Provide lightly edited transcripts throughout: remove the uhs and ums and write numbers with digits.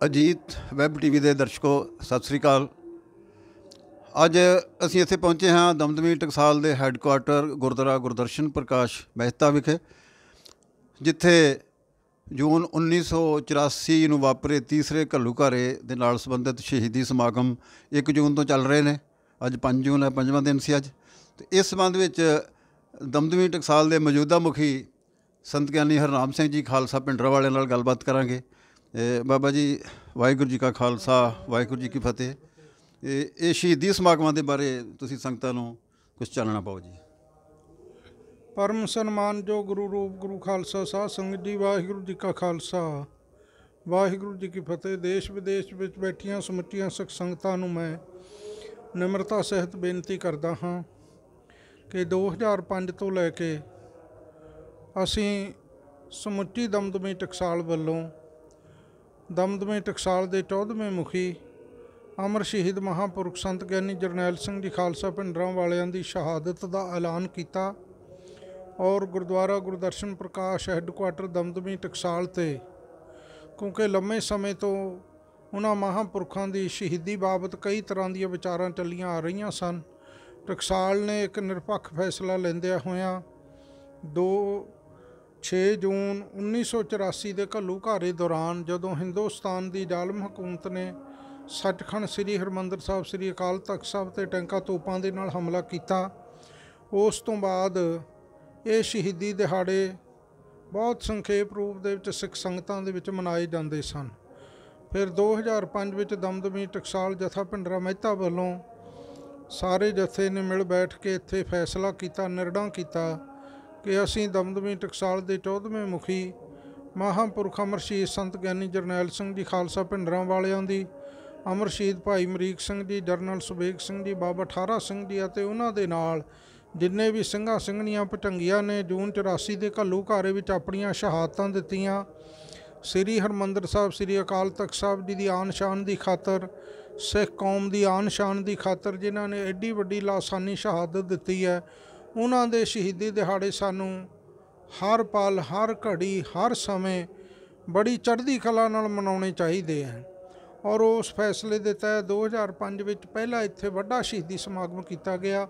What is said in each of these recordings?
Ajit web TV ਦੇ ਦਰਸ਼ਕੋ ਸਤਿ ਸ੍ਰੀ ਅਕਾਲ। ਅੱਜ ਅਸੀਂ ਇੱਥੇ ਪਹੁੰਚੇ ਹਾਂ ਦਮਦਮੀ ਟਕਸਾਲ ਦੇ ਹੈੱਡਕੁਆਟਰ ਗੁਰਦੁਆਰਾ ਗੁਰਦਰਸ਼ਨ ਪ੍ਰਕਾਸ਼ ਮਹਿਤਾ ਵਿਖੇ, ਜਿੱਥੇ ਜੂਨ 1984 ਨੂੰ ਵਾਪਰੇ ਤੀਸਰੇ ਘੱਲੂਘਾਰੇ ਦੇ ਨਾਲ ਸੰਬੰਧਿਤ ਸ਼ਹੀਦੀ ਸਮਾਗਮ 1 ਜੂਨ ਤੋਂ ਚੱਲ ਰਹੇ ਨੇ। ਅੱਜ 5 ਜੂਨ ਹੈ, 5ਵਾਂ ਦਿਨ ਸੀ ਅੱਜ। ਅਤੇ ਇਸ ਸੰਬੰਧ ਵਿੱਚ ਦਮਦਮੀ ਟਕਸਾਲ ਦੇ ਮੌਜੂਦਾ ਮੁਖੀ ਸੰਤ ਗਿਆਨੀ ਹਰਨਾਮ ਸਿੰਘ ਜੀ ਖਾਲਸਾ ਭਿੰਡਰਾਂ ਵਾਲਿਆਂ ਨਾਲ ਗੱਲਬਾਤ ਕਰਾਂਗੇ। ਬਾਬਾ ਜੀ, ਵਾਹਿਗੁਰੂ ਜੀ ਕਾ ਖਾਲਸਾ, ਵਾਹਿਗੁਰੂ ਜੀ ਕੀ ਫਤਿਹ। ਇਹ ਸ਼ਹੀਦੀ ਸਮਾਗਮਾਂ ਦੇ ਬਾਰੇ ਤੁਸੀਂ ਸੰਗਤਾਂ ਨੂੰ ਕੁਛ ਚਾਨਣਾ ਪਾਓ ਜੀ। ਪਰਮ ਸਨਮਾਨ ਜੋ ਗੁਰੂ ਰੂਪ ਗੁਰੂ ਖਾਲਸਾ ਸਾਧ ਸੰਗਤ ਜੀ, ਵਾਹਿਗੁਰੂ ਜੀ ਕਾ ਖਾਲਸਾ, ਵਾਹਿਗੁਰੂ ਜੀ ਕੀ ਫਤਿਹ। ਦੇਸ਼ ਵਿਦੇਸ਼ ਵਿੱਚ ਬੈਠੀਆਂ ਸਮੁੱਚੀਆਂ ਸਿੱਖ ਸੰਗਤਾਂ ਨੂੰ ਮੈਂ ਨਿਮਰਤਾ ਸਹਿਤ ਬੇਨਤੀ ਕਰਦਾ ਹਾਂ ਕਿ 2005 ਤੋਂ ਲੈ ਕੇ ਅਸੀਂ ਸਮੁੱਚੀ ਦਮਦਮੀ ਟਕਸਾਲ ਵੱਲੋਂ ਦਮਦਮੀ ਟਕਸਾਲ ਦੇ 14ਵੇਂ ਮੁਖੀ ਅਮਰ ਸ਼ਹੀਦ ਮਹਾਂਪੁਰਖ ਸੰਤ ਗਿਆਨੀ ਜਰਨੈਲ ਸਿੰਘ ਜੀ ਖਾਲਸਾ ਭਿੰਡਰਾਂ ਵਾਲਿਆਂ ਦੀ ਸ਼ਹਾਦਤ ਦਾ ਐਲਾਨ ਕੀਤਾ ਔਰ ਗੁਰਦੁਆਰਾ ਗੁਰਦਰਸ਼ਨ ਪ੍ਰਕਾਸ਼ ਹੈੱਡਕੁਆਟਰ ਦਮਦਮੀ ਟਕਸਾਲ 'ਤੇ, ਕਿਉਂਕਿ ਲੰਮੇ ਸਮੇਂ ਤੋਂ ਉਹਨਾਂ ਮਹਾਂਪੁਰਖਾਂ ਦੀ ਸ਼ਹੀਦੀ ਬਾਬਤ ਕਈ ਤਰ੍ਹਾਂ ਦੀਆਂ ਵਿਚਾਰਾਂ ਚੱਲੀਆਂ ਆ ਰਹੀਆਂ ਸਨ। ਟਕਸਾਲ ਨੇ ਇੱਕ ਨਿਰਪੱਖ ਫੈਸਲਾ ਲੈਂਦਿਆਂ ਹੋਇਆਂ 6 ਜੂਨ 1984 ਦੇ ਘੱਲੂਘਾਰੇ ਦੌਰਾਨ, ਜਦੋਂ ਹਿੰਦੁਸਤਾਨ ਦੀ ਜ਼ਾਲਮ ਹਕੂਮਤ ਨੇ ਸੱਚਖੰਡ ਸ੍ਰੀ ਹਰਿਮੰਦਰ ਸਾਹਿਬ, ਸ੍ਰੀ ਅਕਾਲ ਤਖਤ ਸਾਹਿਬ 'ਤੇ ਟੈਂਕਾਂ ਤੋਪਾਂ ਦੇ ਨਾਲ ਹਮਲਾ ਕੀਤਾ, ਉਸ ਤੋਂ ਬਾਅਦ ਇਹ ਸ਼ਹੀਦੀ ਦਿਹਾੜੇ ਬਹੁਤ ਸੰਖੇਪ ਰੂਪ ਦੇ ਵਿੱਚ ਸਿੱਖ ਸੰਗਤਾਂ ਦੇ ਵਿੱਚ ਮਨਾਏ ਜਾਂਦੇ ਸਨ। ਫਿਰ 2005 ਵਿੱਚ ਦਮਦਮੀ ਟਕਸਾਲ ਜਥਾ ਭਿੰਡਰਾਂ ਮਹਿਤਾ ਵੱਲੋਂ ਸਾਰੇ ਜਥੇ ਨੇ ਮਿਲ ਬੈਠ ਕੇ ਇੱਥੇ ਫੈਸਲਾ ਕੀਤਾ, ਨਿਰਣਾ ਕੀਤਾ ਕਿ ਅਸੀਂ ਦਮਦਮੀ ਟਕਸਾਲ ਦੇ 14ਵੇਂ ਮੁਖੀ ਮਹਾਂਪੁਰਖ ਅਮਰ ਸ਼ਹੀਦ ਸੰਤ ਗਿਆਨੀ ਜਰਨੈਲ ਸਿੰਘ ਜੀ ਖਾਲਸਾ ਭਿੰਡਰਾਂ ਵਾਲਿਆਂ ਦੀ, ਅਮਰ ਸ਼ਹੀਦ ਭਾਈ ਅਮਰੀਕ ਸਿੰਘ ਜੀ, ਜਰਨਲ ਸੁਬੇਗ ਸਿੰਘ ਜੀ, ਬਾਬਾ ਠਾਰਾ ਸਿੰਘ ਜੀ ਅਤੇ ਉਹਨਾਂ ਦੇ ਨਾਲ ਜਿੰਨੇ ਵੀ ਸਿੰਘਾਂ ਸਿੰਘਣੀਆਂ ਭਟੰਗੀਆਂ ਨੇ ਜੂਨ 84 ਦੇ ਘੱਲੂਘਾਰੇ ਵਿੱਚ ਆਪਣੀਆਂ ਸ਼ਹਾਦਤਾਂ ਦਿੱਤੀਆਂ, ਸ੍ਰੀ ਹਰਿਮੰਦਰ ਸਾਹਿਬ, ਸ੍ਰੀ ਅਕਾਲ ਤਖਤ ਸਾਹਿਬ ਜੀ ਦੀ ਆਨ ਸ਼ਾਨ ਦੀ ਖਾਤਰ, ਸਿੱਖ ਕੌਮ ਦੀ ਆਨ ਸ਼ਾਨ ਦੀ ਖਾਤਰ ਜਿਨ੍ਹਾਂ ਨੇ ਐਡੀ ਵੱਡੀ ਲਾਸਾਨੀ ਸ਼ਹਾਦਤ ਦਿੱਤੀ ਹੈ, ਉਹਨਾਂ ਦੇ ਸ਼ਹੀਦੀ ਦਿਹਾੜੇ ਸਾਨੂੰ ਹਰ ਪਲ, ਹਰ ਘੜੀ, ਹਰ ਸਮੇਂ ਬੜੀ ਚੜ੍ਹਦੀ ਕਲਾ ਨਾਲ ਮਨਾਉਣੇ ਚਾਹੀਦੇ ਹੈ। ਔਰ ਉਸ ਫੈਸਲੇ ਦੇ ਤਹਿਤ 2005 ਵਿੱਚ ਪਹਿਲਾਂ ਇੱਥੇ ਵੱਡਾ ਸ਼ਹੀਦੀ ਸਮਾਗਮ ਕੀਤਾ ਗਿਆ।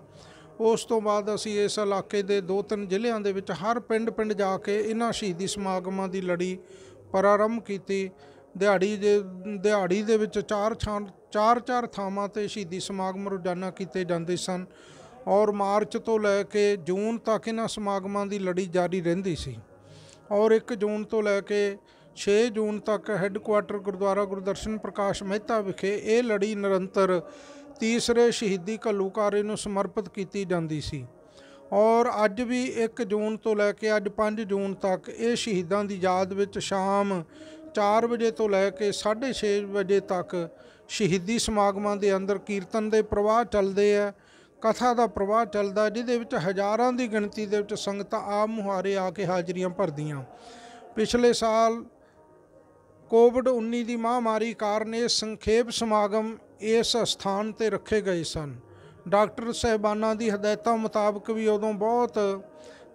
ਉਸ ਤੋਂ ਬਾਅਦ ਅਸੀਂ ਇਸ ਇਲਾਕੇ ਦੇ 2-3 ਜ਼ਿਲ੍ਹਿਆਂ ਦੇ ਵਿੱਚ ਹਰ ਪਿੰਡ ਜਾ ਕੇ ਇਹਨਾਂ ਸ਼ਹੀਦੀ ਸਮਾਗਮਾਂ ਦੀ ਲੜੀ ਪ੍ਰਾਰੰਭ ਕੀਤੀ। ਦਿਹਾੜੀ ਦੇ ਵਿੱਚ ਚਾਰ ਥਾਵਾਂ 'ਤੇ ਸ਼ਹੀਦੀ ਸਮਾਗਮ ਰੋਜ਼ਾਨਾ ਕੀਤੇ ਜਾਂਦੇ ਸਨ ਔਰ ਮਾਰਚ ਤੋਂ ਲੈ ਕੇ ਜੂਨ ਤੱਕ ਇਹਨਾਂ ਸਮਾਗਮਾਂ ਦੀ ਲੜੀ ਜਾਰੀ ਰਹਿੰਦੀ ਸੀ। ਔਰ 1 ਜੂਨ ਤੋਂ ਲੈ ਕੇ 6 ਜੂਨ ਤੱਕ ਹੈੱਡਕੁਆਟਰ ਗੁਰਦੁਆਰਾ ਗੁਰਦਰਸ਼ਨ ਪ੍ਰਕਾਸ਼ ਮਹਿਤਾ ਵਿਖੇ ਇਹ ਲੜੀ ਨਿਰੰਤਰ ਤੀਸਰੇ ਸ਼ਹੀਦੀ ਘੱਲੂਘਾਰੇ ਨੂੰ ਸਮਰਪਿਤ ਕੀਤੀ ਜਾਂਦੀ ਸੀ। ਔਰ ਅੱਜ ਵੀ 1 ਜੂਨ ਤੋਂ ਲੈ ਕੇ ਅੱਜ 5 ਜੂਨ ਤੱਕ ਇਹ ਸ਼ਹੀਦਾਂ ਦੀ ਯਾਦ ਵਿੱਚ ਸ਼ਾਮ 4 ਵਜੇ ਤੋਂ ਲੈ ਕੇ 6:30 ਵਜੇ ਤੱਕ ਸ਼ਹੀਦੀ ਸਮਾਗਮਾਂ ਦੇ ਅੰਦਰ ਕੀਰਤਨ ਦੇ ਪ੍ਰਵਾਹ ਚੱਲਦੇ ਹੈ, ਕਥਾ ਦਾ ਪ੍ਰਵਾਹ ਚੱਲਦਾ, ਜਿਹਦੇ ਵਿੱਚ ਹਜ਼ਾਰਾਂ ਦੀ ਗਿਣਤੀ ਦੇ ਵਿੱਚ ਸੰਗਤਾਂ ਆਪ ਮੁਹਾਰੇ ਆ ਕੇ ਹਾਜ਼ਰੀਆਂ ਭਰਦੀਆਂ। ਪਿਛਲੇ ਸਾਲ ਕੋਵਿਡ-19 ਦੀ ਮਹਾਂਮਾਰੀ ਕਾਰਨ ਇਹ ਸੰਖੇਪ ਸਮਾਗਮ ਇਸ ਸਥਾਨ 'ਤੇ ਰੱਖੇ ਗਏ ਸਨ। ਡਾਕਟਰ ਸਾਹਿਬਾਨਾਂ ਦੀ ਹਦਾਇਤਾਂ ਮੁਤਾਬਕ ਵੀ ਉਦੋਂ ਬਹੁਤ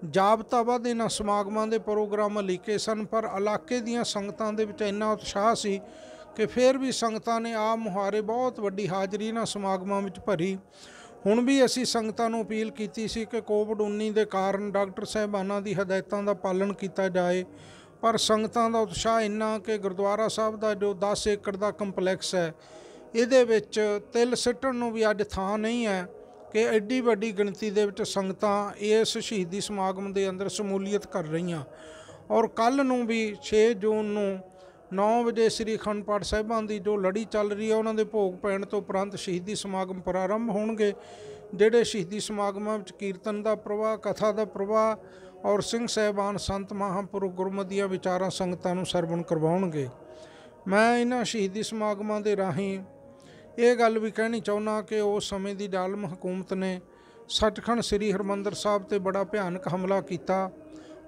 ਜ਼ਾਬਤਾਬੱਧ ਇਹਨਾਂ ਸਮਾਗਮਾਂ ਦੇ ਪ੍ਰੋਗਰਾਮ ਲਿਖੇ ਸਨ, ਪਰ ਇਲਾਕੇ ਦੀਆਂ ਸੰਗਤਾਂ ਦੇ ਵਿੱਚ ਇੰਨਾ ਉਤਸ਼ਾਹ ਸੀ ਕਿ ਫਿਰ ਵੀ ਸੰਗਤਾਂ ਨੇ ਆਪ ਮੁਹਾਰੇ ਬਹੁਤ ਵੱਡੀ ਹਾਜ਼ਰੀ ਇਹਨਾਂ ਸਮਾਗਮਾਂ ਵਿੱਚ ਭਰੀ। ਹੁਣ ਵੀ ਅਸੀਂ ਸੰਗਤਾਂ ਨੂੰ ਅਪੀਲ ਕੀਤੀ ਸੀ ਕਿ ਕੋਵਿਡ-19 ਦੇ ਕਾਰਨ ਡਾਕਟਰ ਸਾਹਿਬਾਨਾਂ ਦੀ ਹਦਾਇਤਾਂ ਦਾ ਪਾਲਣ ਕੀਤਾ ਜਾਏ, ਪਰ ਸੰਗਤਾਂ ਦਾ ਉਤਸ਼ਾਹ ਇੰਨਾ ਕਿ ਗੁਰਦੁਆਰਾ ਸਾਹਿਬ ਦਾ ਜੋ 10 ਏਕੜ ਦਾ ਕੰਪਲੈਕਸ ਹੈ, ਇਹਦੇ ਵਿੱਚ ਤਿਲ ਸਿੱਟਣ ਨੂੰ ਵੀ ਅੱਜ ਥਾਂ ਨਹੀਂ ਹੈ ਕਿ ਐਡੀ ਵੱਡੀ ਗਿਣਤੀ ਦੇ ਵਿੱਚ ਸੰਗਤਾਂ ਇਸ ਸ਼ਹੀਦੀ ਸਮਾਗਮ ਦੇ ਅੰਦਰ ਸ਼ਮੂਲੀਅਤ ਕਰ ਰਹੀਆਂ। ਔਰ ਕੱਲ੍ਹ ਨੂੰ ਵੀ 6 ਜੂਨ ਨੂੰ 9 ਵਜੇ ਸ੍ਰੀ ਅਖੰਡ ਪਾਠ ਸਾਹਿਬਾਂ ਦੀ ਜੋ ਲੜੀ ਚੱਲ ਰਹੀ ਹੈ, ਉਹਨਾਂ ਦੇ ਭੋਗ ਪੈਣ ਤੋਂ ਉਪਰੰਤ ਸ਼ਹੀਦੀ ਸਮਾਗਮ ਪ੍ਰਾਰੰਭ ਹੋਣਗੇ, ਜਿਹੜੇ ਸ਼ਹੀਦੀ ਸਮਾਗਮਾਂ ਵਿੱਚ ਕੀਰਤਨ ਦਾ ਪ੍ਰਵਾਹ, ਕਥਾ ਦਾ ਪ੍ਰਵਾਹ ਔਰ ਸਿੰਘ ਸਾਹਿਬਾਨ ਸੰਤ ਮਹਾਂਪੁਰਖ ਗੁਰਮਤਿ ਦੀਆਂ ਵਿਚਾਰਾਂ ਸੰਗਤਾਂ ਨੂੰ ਸਰਵਣ ਕਰਵਾਉਣਗੇ। ਮੈਂ ਇਹਨਾਂ ਸ਼ਹੀਦੀ ਸਮਾਗਮਾਂ ਦੇ ਰਾਹੀਂ ਇਹ ਗੱਲ ਵੀ ਕਹਿਣੀ ਚਾਹੁੰਦਾ ਕਿ ਉਸ ਸਮੇਂ ਦੀ ਜ਼ਾਲਮ ਹਕੂਮਤ ਨੇ ਸੱਚਖੰਡ ਸ੍ਰੀ ਹਰਿਮੰਦਰ ਸਾਹਿਬ 'ਤੇ ਬੜਾ ਭਿਆਨਕ ਹਮਲਾ ਕੀਤਾ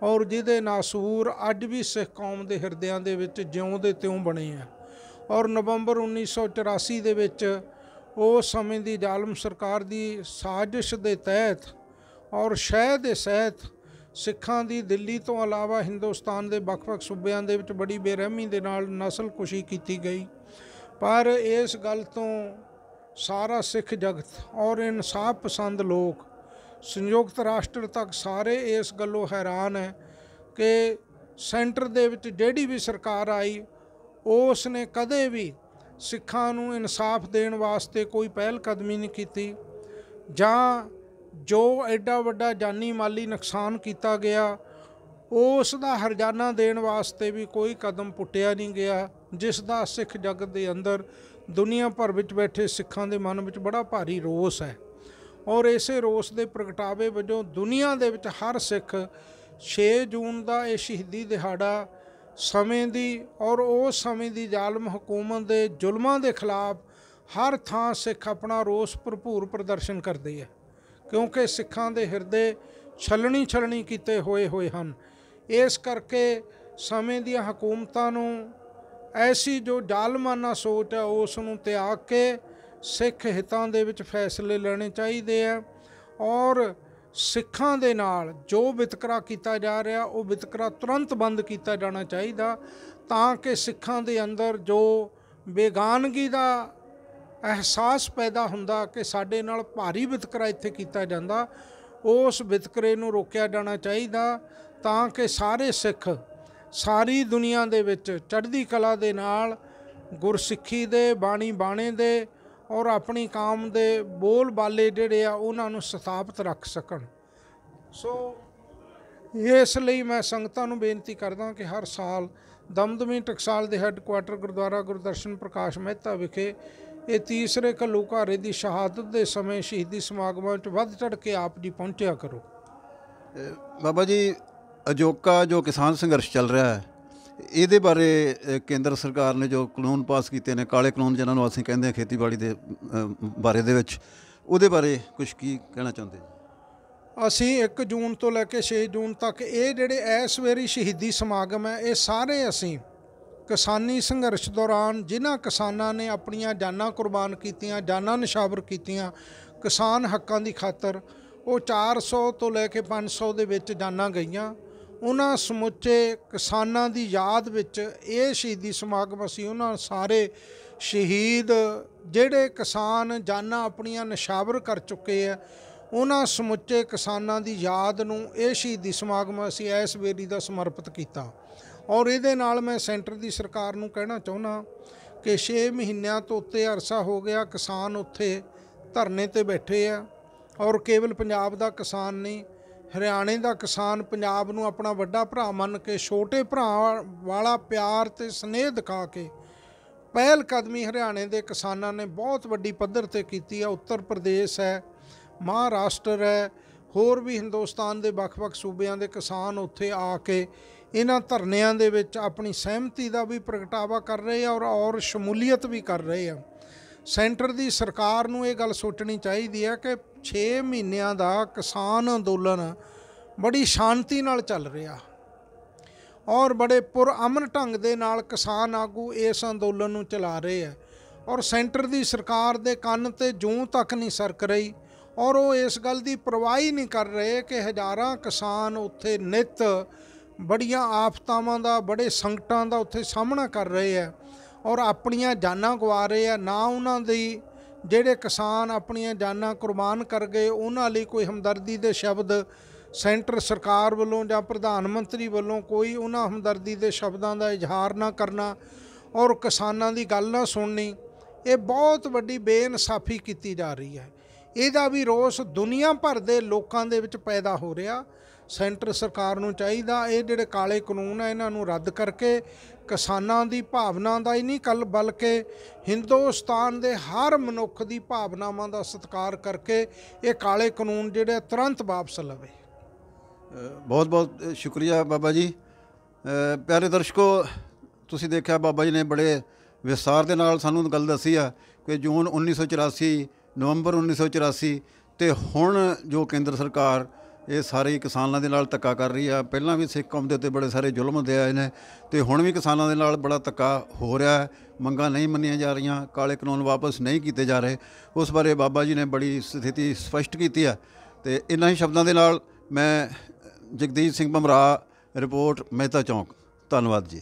ਔਰ ਜਿਹਦੇ ਨਾਸੂਰ ਅੱਜ ਵੀ ਸਿੱਖ ਕੌਮ ਦੇ ਹਿਰਦਿਆਂ ਦੇ ਵਿੱਚ ਜਿਉਂ ਦੇ ਤਿਉਂ ਬਣੇ ਆ। ਔਰ ਨਵੰਬਰ 1984 ਦੇ ਵਿੱਚ ਉਸ ਸਮੇਂ ਦੀ ਜ਼ਾਲਮ ਸਰਕਾਰ ਦੀ ਸਾਜ਼ਿਸ਼ ਦੇ ਤਹਿਤ ਔਰ ਸ਼ਹਿ ਦੇ ਸਹਿਤ ਸਿੱਖਾਂ ਦੀ ਦਿੱਲੀ ਤੋਂ ਇਲਾਵਾ ਹਿੰਦੁਸਤਾਨ ਦੇ ਵੱਖ-ਵੱਖ ਸੂਬਿਆਂ ਦੇ ਵਿੱਚ ਬੜੀ ਬੇਰਹਿਮੀ ਦੇ ਨਾਲ ਨਸਲਕੁਸ਼ੀ ਕੀਤੀ ਗਈ। ਪਰ ਇਸ ਗੱਲ ਤੋਂ ਸਾਰਾ ਸਿੱਖ ਜਗਤ ਔਰ ਇਨਸਾਫ ਪਸੰਦ ਲੋਕ ਸੰਯੁਕਤ ਰਾਸ਼ਟਰ ਤੱਕ ਸਾਰੇ ਇਸ ਗੱਲੋਂ ਹੈਰਾਨ ਹੈ ਕਿ ਸੈਂਟਰ ਦੇ ਵਿੱਚ ਜਿਹੜੀ ਵੀ ਸਰਕਾਰ ਆਈ ਉਸ ਨੇ ਕਦੇ ਵੀ ਸਿੱਖਾਂ ਨੂੰ ਇਨਸਾਫ ਦੇਣ ਵਾਸਤੇ ਕੋਈ ਪਹਿਲ ਕਦਮੀ ਨਹੀਂ ਕੀਤੀ, ਜਾਂ ਜੋ ਐਡਾ ਵੱਡਾ ਜਾਨੀ ਮਾਲੀ ਨੁਕਸਾਨ ਕੀਤਾ ਗਿਆ ਉਸ ਦਾ ਹਰਜਾਨਾ ਦੇਣ ਵਾਸਤੇ ਵੀ ਕੋਈ ਕਦਮ ਪੁੱਟਿਆ ਨਹੀਂ ਗਿਆ, ਜਿਸ ਦਾ ਸਿੱਖ ਜਗਤ ਦੇ ਅੰਦਰ ਦੁਨੀਆ ਭਰ ਵਿੱਚ ਬੈਠੇ ਸਿੱਖਾਂ ਦੇ ਮਨ ਵਿੱਚ ਬੜਾ ਭਾਰੀ ਰੋਸ ਹੈ। ਔਰ ਇਸੇ ਰੋਸ ਦੇ ਪ੍ਰਗਟਾਵੇ ਵਜੋਂ ਦੁਨੀਆ ਦੇ ਵਿੱਚ ਹਰ ਸਿੱਖ 6 ਜੂਨ ਦਾ ਇਹ ਸ਼ਹੀਦੀ ਦਿਹਾੜਾ ਸਮੇਂ ਦੀ ਔਰ ਉਸ ਸਮੇਂ ਦੀ ਜ਼ਾਲਮ ਹਕੂਮਤ ਦੇ ਜ਼ੁਲਮਾਂ ਦੇ ਖਿਲਾਫ ਹਰ ਥਾਂ ਸਿੱਖ ਆਪਣਾ ਰੋਸ ਭਰਪੂਰ ਪ੍ਰਦਰਸ਼ਨ ਕਰਦੇ ਹੈ, ਕਿਉਂਕਿ ਸਿੱਖਾਂ ਦੇ ਹਿਰਦੇ ਛਲਣੀ ਕੀਤੇ ਹੋਏ ਹਨ। ਇਸ ਕਰਕੇ ਸਮੇਂ ਦੀਆਂ ਹਕੂਮਤਾਂ ਨੂੰ ਐਸੀ ਜੋ ਜ਼ਾਲਮਾਨਾ ਸੋਚ ਹੈ ਉਸ ਨੂੰ ਤਿਆਗ ਕੇ ਸਿੱਖ ਹਿੱਤਾਂ ਦੇ ਵਿੱਚ ਫੈਸਲੇ ਲੈਣੇ ਚਾਹੀਦੇ ਆ, ਔਰ ਸਿੱਖਾਂ ਦੇ ਨਾਲ ਜੋ ਵਿਤਕਰਾ ਕੀਤਾ ਜਾ ਰਿਹਾ ਉਹ ਵਿਤਕਰਾ ਤੁਰੰਤ ਬੰਦ ਕੀਤਾ ਜਾਣਾ ਚਾਹੀਦਾ, ਤਾਂ ਕਿ ਸਿੱਖਾਂ ਦੇ ਅੰਦਰ ਜੋ ਬੇਗਾਨਗੀ ਦਾ ਅਹਿਸਾਸ ਪੈਦਾ ਹੁੰਦਾ ਕਿ ਸਾਡੇ ਨਾਲ ਭਾਰੀ ਵਿਤਕਰਾ ਇੱਥੇ ਕੀਤਾ ਜਾਂਦਾ, ਉਸ ਵਿਤਕਰੇ ਨੂੰ ਰੋਕਿਆ ਜਾਣਾ ਚਾਹੀਦਾ, ਤਾਂ ਕਿ ਸਾਰੇ ਸਿੱਖ ਸਾਰੀ ਦੁਨੀਆ ਦੇ ਵਿੱਚ ਚੜ੍ਹਦੀ ਕਲਾ ਦੇ ਨਾਲ ਗੁਰਸਿੱਖੀ ਦੇ ਬਾਣੀ ਬਾਣੇ ਦੇ ਔਰ ਆਪਣੀ ਕਾਮ ਦੇ ਬੋਲ ਬਾਲੇ ਜਿਹੜੇ ਆ ਉਹਨਾਂ ਨੂੰ ਸਥਾਪਿਤ ਰੱਖ ਸਕਣ। ਸੋ ਇਸ ਲਈ ਮੈਂ ਸੰਗਤਾਂ ਨੂੰ ਬੇਨਤੀ ਕਰਦਾ ਕਿ ਹਰ ਸਾਲ ਦਮਦਮੀ ਟਕਸਾਲ ਦੇ ਹੈੱਡਕੁਆਟਰ ਗੁਰਦੁਆਰਾ ਗੁਰਦਰਸ਼ਨ ਪ੍ਰਕਾਸ਼ ਮਹਿਤਾ ਵਿਖੇ ਇਹ ਤੀਸਰੇ ਘੱਲੂਘਾਰੇ ਦੀ ਸ਼ਹਾਦਤ ਦੇ ਸਮੇਂ ਸ਼ਹੀਦੀ ਸਮਾਗਮਾਂ 'ਚ ਵੱਧ ਚੜ੍ਹ ਕੇ ਆਪ ਜੀ ਪਹੁੰਚਿਆ ਕਰੋ। ਬਾਬਾ ਜੀ, ਅਜੋਕਾ ਜੋ ਕਿਸਾਨ ਸੰਘਰਸ਼ ਚੱਲ ਰਿਹਾ ਹੈ ਇਹਦੇ ਬਾਰੇ ਕੇਂਦਰ ਸਰਕਾਰ ਨੇ ਜੋ ਕਾਨੂੰਨ ਪਾਸ ਕੀਤੇ ਨੇ, ਕਾਲੇ ਕਾਨੂੰਨ ਜਿਹਨਾਂ ਨੂੰ ਅਸੀਂ ਕਹਿੰਦੇ ਹਾਂ ਖੇਤੀਬਾੜੀ ਦੇ ਬਾਰੇ ਦੇ ਵਿੱਚ, ਉਹਦੇ ਬਾਰੇ ਕੁਛ ਕੀ ਕਹਿਣਾ ਚਾਹੁੰਦੇ? ਅਸੀਂ 1 ਜੂਨ ਤੋਂ ਲੈ ਕੇ 6 ਜੂਨ ਤੱਕ ਇਹ ਜਿਹੜੇ ਇਸ ਵੇਰੀ ਸ਼ਹੀਦੀ ਸਮਾਗਮ ਹੈ ਇਹ ਸਾਰੇ ਅਸੀਂ ਕਿਸਾਨੀ ਸੰਘਰਸ਼ ਦੌਰਾਨ ਜਿਨ੍ਹਾਂ ਕਿਸਾਨਾਂ ਨੇ ਆਪਣੀਆਂ ਜਾਨਾਂ ਕੁਰਬਾਨ ਕੀਤੀਆਂ, ਜਾਨਾਂ ਨਿਸ਼ਾਵਰ ਕੀਤੀਆਂ ਕਿਸਾਨ ਹੱਕਾਂ ਦੀ ਖਾਤਰ, ਉਹ 400 ਤੋਂ ਲੈ ਕੇ 500 ਦੇ ਵਿੱਚ ਜਾਨਾਂ ਗਈਆਂ, ਉਹਨਾਂ ਸਮੁੱਚੇ ਕਿਸਾਨਾਂ ਦੀ ਯਾਦ ਵਿੱਚ ਇਹ ਸ਼ਹੀਦੀ ਸਮਾਗਮ ਅਸੀਂ ਉਹਨਾਂ ਸਾਰੇ ਸ਼ਹੀਦ ਜਿਹੜੇ ਕਿਸਾਨ ਜਾਨਾਂ ਆਪਣੀਆਂ ਨਿਸ਼ਾਵਰ ਕਰ ਚੁੱਕੇ ਆ ਉਹਨਾਂ ਸਮੁੱਚੇ ਕਿਸਾਨਾਂ ਦੀ ਯਾਦ ਨੂੰ ਇਹ ਸ਼ਹੀਦੀ ਸਮਾਗਮ ਅਸੀਂ ਇਸ ਵੇਰੀ ਦਾ ਸਮਰਪਿਤ ਕੀਤਾ। ਔਰ ਇਹਦੇ ਨਾਲ ਮੈਂ ਸੈਂਟਰ ਦੀ ਸਰਕਾਰ ਨੂੰ ਕਹਿਣਾ ਚਾਹੁੰਦਾ ਕਿ 6 ਮਹੀਨਿਆਂ ਤੋਂ ਉੱਤੇ ਅਰਸਾ ਹੋ ਗਿਆ ਕਿਸਾਨ ਉੱਥੇ ਧਰਨੇ 'ਤੇ ਬੈਠੇ ਆ, ਔਰ ਕੇਵਲ ਪੰਜਾਬ ਦਾ ਕਿਸਾਨ ਨਹੀਂ, ਹਰਿਆਣੇ ਦਾ ਕਿਸਾਨ ਪੰਜਾਬ ਨੂੰ ਆਪਣਾ ਵੱਡਾ ਭਰਾ ਮੰਨ ਕੇ ਛੋਟੇ ਭਰਾ ਵਾਲਾ ਪਿਆਰ ਅਤੇ ਸਨੇਹ ਦਿਖਾ ਕੇ ਪਹਿਲ ਕਦਮੀ ਹਰਿਆਣੇ ਦੇ ਕਿਸਾਨਾਂ ਨੇ ਬਹੁਤ ਵੱਡੀ ਪੱਧਰ 'ਤੇ ਕੀਤੀ ਹੈ। ਉੱਤਰ ਪ੍ਰਦੇਸ਼ ਹੈ, ਮਹਾਰਾਸ਼ਟਰ ਹੈ, ਹੋਰ ਵੀ ਹਿੰਦੁਸਤਾਨ ਦੇ ਵੱਖ-ਵੱਖ ਸੂਬਿਆਂ ਦੇ ਕਿਸਾਨ ਉੱਥੇ ਆ ਕੇ ਇਹਨਾਂ ਧਰਨਿਆਂ ਦੇ ਵਿੱਚ ਆਪਣੀ ਸਹਿਮਤੀ ਦਾ ਵੀ ਪ੍ਰਗਟਾਵਾ ਕਰ ਰਹੇ ਆ ਔਰ ਸ਼ਮੂਲੀਅਤ ਵੀ ਕਰ ਰਹੇ ਆ। ਸੈਂਟਰ ਦੀ ਸਰਕਾਰ ਨੂੰ ਇਹ ਗੱਲ ਸੋਚਣੀ ਚਾਹੀਦੀ ਹੈ ਕਿ 6 ਮਹੀਨਿਆਂ ਦਾ ਕਿਸਾਨ ਅੰਦੋਲਨ ਬੜੀ ਸ਼ਾਂਤੀ ਨਾਲ ਚੱਲ ਰਿਹਾ ਔਰ ਬੜੇ ਪੁਰਅਮਨ ਢੰਗ ਦੇ ਨਾਲ ਕਿਸਾਨ ਆਗੂ ਇਸ ਅੰਦੋਲਨ ਨੂੰ ਚਲਾ ਰਹੇ ਹੈ, ਔਰ ਸੈਂਟਰ ਦੀ ਸਰਕਾਰ ਦੇ ਕੰਨ 'ਤੇ ਜੂੰ ਤੱਕ ਨਹੀਂ ਸਰਕ ਰਹੀ, ਔਰ ਉਹ ਇਸ ਗੱਲ ਦੀ ਪਰਵਾਹ ਹੀ ਨਹੀਂ ਕਰ ਰਹੇ ਕਿ ਹਜ਼ਾਰਾਂ ਕਿਸਾਨ ਉੱਥੇ ਨਿੱਤ ਬੜੀਆਂ ਆਫਤਾਵਾਂ ਦਾ, ਬੜੇ ਸੰਕਟਾਂ ਦਾ ਉੱਥੇ ਸਾਹਮਣਾ ਕਰ ਰਹੇ ਹੈ ਔਰ ਆਪਣੀਆਂ ਜਾਨਾਂ ਗਵਾ ਰਹੇ ਆ। ਨਾ ਉਹਨਾਂ ਦੀ ਜਿਹੜੇ ਕਿਸਾਨ ਆਪਣੀਆਂ ਜਾਨਾਂ ਕੁਰਬਾਨ ਕਰ ਗਏ ਉਹਨਾਂ ਲਈ ਕੋਈ ਹਮਦਰਦੀ ਦੇ ਸ਼ਬਦ ਸੈਂਟਰ ਸਰਕਾਰ ਵੱਲੋਂ ਜਾਂ ਪ੍ਰਧਾਨ ਮੰਤਰੀ ਵੱਲੋਂ ਕੋਈ ਉਹਨਾਂ ਹਮਦਰਦੀ ਦੇ ਸ਼ਬਦਾਂ ਦਾ ਇਜ਼ਹਾਰ ਨਾ ਕਰਨਾ ਔਰ ਕਿਸਾਨਾਂ ਦੀ ਗੱਲ ਨਾ ਸੁਣਨੀ, ਇਹ ਬਹੁਤ ਵੱਡੀ ਬੇਇਨਸਾਫੀ ਕੀਤੀ ਜਾ ਰਹੀ ਹੈ। ਇਹਦਾ ਵੀ ਰੋਸ ਦੁਨੀਆ ਭਰ ਦੇ ਲੋਕਾਂ ਦੇ ਵਿੱਚ ਪੈਦਾ ਹੋ ਰਿਹਾ। ਸੈਂਟਰ ਸਰਕਾਰ ਨੂੰ ਚਾਹੀਦਾ ਇਹ ਜਿਹੜੇ ਕਾਲੇ ਕਾਨੂੰਨ ਆ ਇਹਨਾਂ ਨੂੰ ਰੱਦ ਕਰਕੇ ਕਿਸਾਨਾਂ ਦੀ ਭਾਵਨਾ ਦਾ ਹੀ ਨਹੀਂ ਬਲਕਿ ਹਿੰਦੁਸਤਾਨ ਦੇ ਹਰ ਮਨੁੱਖ ਦੀ ਭਾਵਨਾਵਾਂ ਦਾ ਸਤਿਕਾਰ ਕਰਕੇ ਇਹ ਕਾਲੇ ਕਾਨੂੰਨ ਜਿਹੜੇ ਤੁਰੰਤ ਵਾਪਸ ਲਵੇ। ਬਹੁਤ ਬਹੁਤ ਸ਼ੁਕਰੀਆ ਬਾਬਾ ਜੀ। ਪਿਆਰੇ ਦਰਸ਼ਕੋ, ਤੁਸੀਂ ਦੇਖਿਆ ਬਾਬਾ ਜੀ ਨੇ ਬੜੇ ਵਿਸਥਾਰ ਦੇ ਨਾਲ ਸਾਨੂੰ ਗੱਲ ਦੱਸੀ ਆ ਕਿ ਜੂਨ 1984, ਨਵੰਬਰ 1984 ਅਤੇ ਹੁਣ ਜੋ ਕੇਂਦਰ ਸਰਕਾਰ ਇਹ ਸਾਰੇ ਕਿਸਾਨਾਂ ਦੇ ਨਾਲ ਧੱਕਾ ਕਰ ਰਹੀ ਆ। ਪਹਿਲਾਂ ਵੀ ਸਿੱਖ ਕੌਮ ਦੇ ਉੱਤੇ ਬੜੇ ਸਾਰੇ ਜ਼ੁਲਮ ਦੇ ਆਏ ਨੇ ਅਤੇ ਹੁਣ ਵੀ ਕਿਸਾਨਾਂ ਦੇ ਨਾਲ ਬੜਾ ਧੱਕਾ ਹੋ ਰਿਹਾ ਹੈ। ਮੰਗਾਂ ਨਹੀਂ ਮੰਨੀਆਂ ਜਾ ਰਹੀਆਂ, ਕਾਲੇ ਕਾਨੂੰਨ ਵਾਪਸ ਨਹੀਂ ਕੀਤੇ ਜਾ ਰਹੇ। ਉਸ ਬਾਰੇ ਬਾਬਾ ਜੀ ਨੇ ਬੜੀ ਸਥਿਤੀ ਸਪਸ਼ਟ ਕੀਤੀ ਹੈ ਅਤੇ ਇਹਨਾਂ ਹੀ ਸ਼ਬਦਾਂ ਦੇ ਨਾਲ ਮੈਂ ਜਗਦੀਸ਼ ਸਿੰਘ ਭਮਰਾ, ਰਿਪੋਰਟ ਮਹਿਤਾ ਚੌਂਕ। ਧੰਨਵਾਦ ਜੀ।